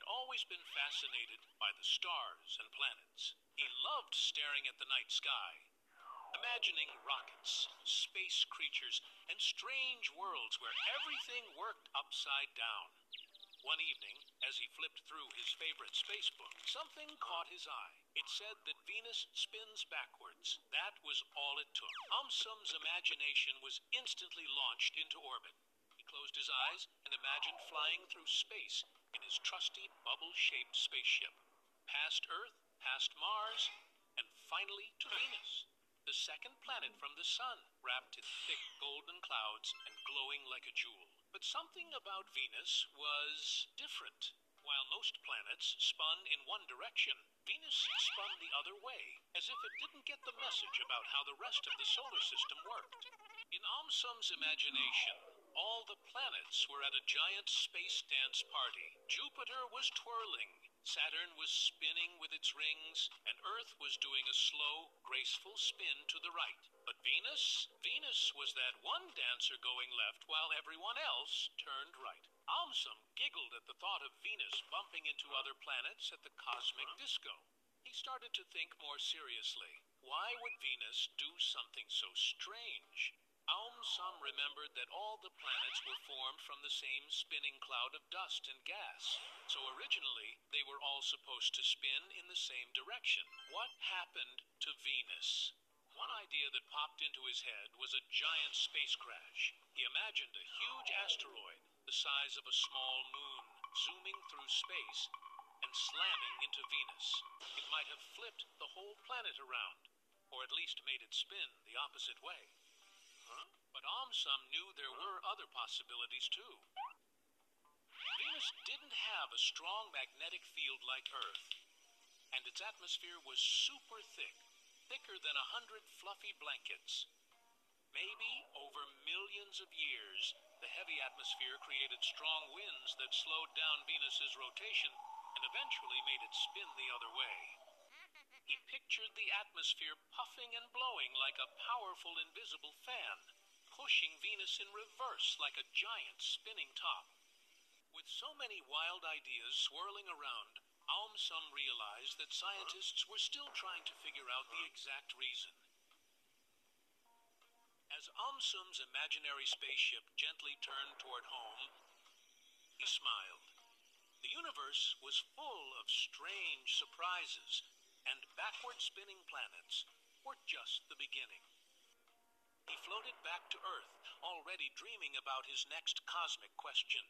always been fascinated by the stars and planets. He loved staring at the night sky, imagining rockets, space creatures, and strange worlds where everything worked upside down. One evening, as he flipped through his favorite space book, something caught his eye. It said that Venus spins backwards. That was all it took. AumSum's imagination was instantly launched into orbit. He closed his eyes and imagined flying through space in his trusty bubble-shaped spaceship, past Earth, past Mars, and finally to Venus, the second planet from the sun, wrapped in thick golden clouds and glowing like a jewel. But something about Venus was different. While most planets spun in one direction, Venus spun the other way, as if it didn't get the message about how the rest of the solar system worked. In AumSum's imagination, all the planets were at a giant space dance party. Jupiter was twirling, Saturn was spinning with its rings, and Earth was doing a slow, graceful spin to the right. But Venus was that one dancer going left while everyone else turned right. AumSum giggled at the thought of Venus bumping into other planets at the cosmic disco. He started to think more seriously. Why would Venus do something so strange? AumSum remembered that all the planets were formed from the same spinning cloud of dust and gas, so originally they were all supposed to spin in the same direction. What happened to Venus? One idea that popped into his head was a giant space crash. He imagined a huge asteroid, the size of a small moon, zooming through space and slamming into Venus. It might have flipped the whole planet around, or at least made it spin the opposite way. But AumSum knew there were other possibilities too. Venus didn't have a strong magnetic field like Earth, and its atmosphere was super thick, thicker than 100 fluffy blankets. Maybe over millions of years, the heavy atmosphere created strong winds that slowed down Venus's rotation and eventually made it spin the other way. He pictured the atmosphere puffing and blowing like a powerful invisible fan, pushing Venus in reverse like a giant spinning top. With so many wild ideas swirling around, AumSum realized that scientists were still trying to figure out the exact reason. As AumSum's imaginary spaceship gently turned toward home, he smiled. The universe was full of strange surprises, and backward spinning planets were just the beginning. He floated back to Earth, already dreaming about his next cosmic question.